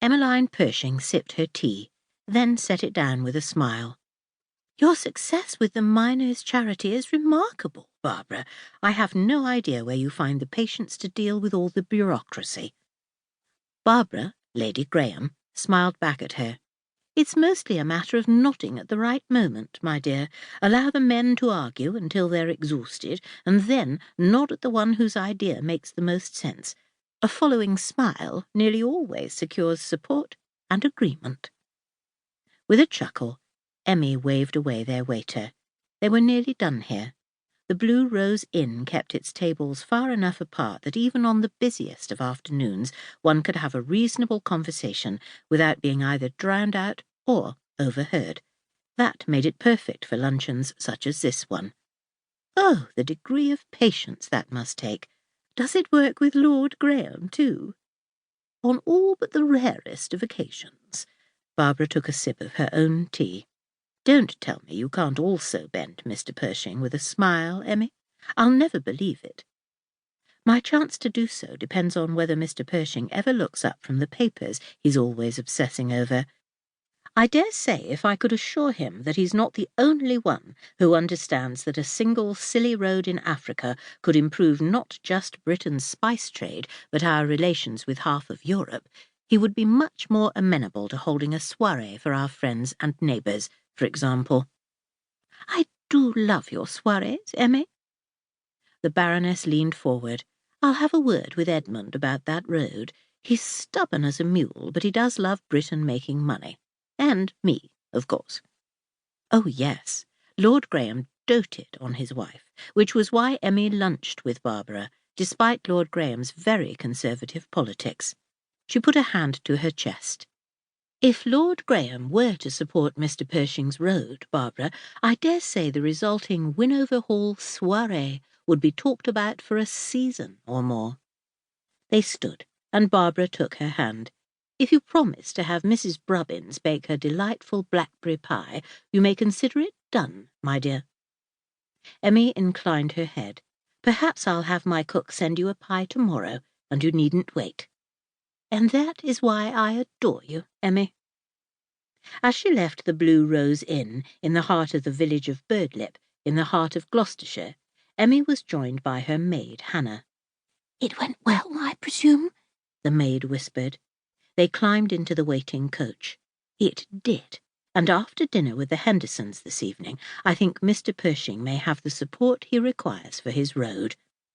Emmeline Pershing sipped her tea, then set it down with a smile. "Your success with the miners' charity is remarkable, Barbara. I have no idea where you find the patience to deal with all the bureaucracy." Barbara, Lady Graham, smiled back at her. "It's mostly a matter of nodding at the right moment, my dear. Allow the men to argue until they're exhausted, and then nod at the one whose idea makes the most sense. A following smile nearly always secures support and agreement." With a chuckle, Emmy waved away their waiter. They were nearly done here. The Blue Rose Inn kept its tables far enough apart that even on the busiest of afternoons one could have a reasonable conversation without being either drowned out or overheard. That made it perfect for luncheons such as this one. Oh, the degree of patience that must take! Does it work with Lord Graham, too? On all but the rarest of occasions. Barbara took a sip of her own tea. "Don't tell me you can't also bend Mr. Pershing with a smile, Emmy. I'll never believe it." "My chance to do so depends on whether Mr. Pershing ever looks up from the papers he's always obsessing over. I dare say if I could assure him that he's not the only one who understands that a single silly road in Africa could improve not just Britain's spice trade, but our relations with half of Europe, he would be much more amenable to holding a soirée for our friends and neighbours, for example." "I do love your soirées, Emmy." The Baroness leaned forward. "I'll have a word with Edmund about that road. He's stubborn as a mule, but he does love Britain making money. And me, of course." Oh, yes, Lord Graham doted on his wife, which was why Emmy lunched with Barbara, despite Lord Graham's very conservative politics. She put a hand to her chest. "If Lord Graham were to support Mr. Pershing's road, Barbara, I dare say the resulting Winnover Hall soirée would be talked about for a season or more." They stood, and Barbara took her hand. "If you promise to have Mrs. Brubbins bake her delightful blackberry pie, you may consider it done, my dear." Emmy inclined her head. "Perhaps I'll have my cook send you a pie tomorrow, and you needn't wait. And that is why I adore you, Emmy." As she left the Blue Rose Inn, in the heart of the village of Birdlip, in the heart of Gloucestershire, Emmy was joined by her maid, Hannah. "It went well, I presume?" the maid whispered. They climbed into the waiting coach. "It did, and after dinner with the Hendersons this evening, I think Mr. Pershing may have the support he requires for his road."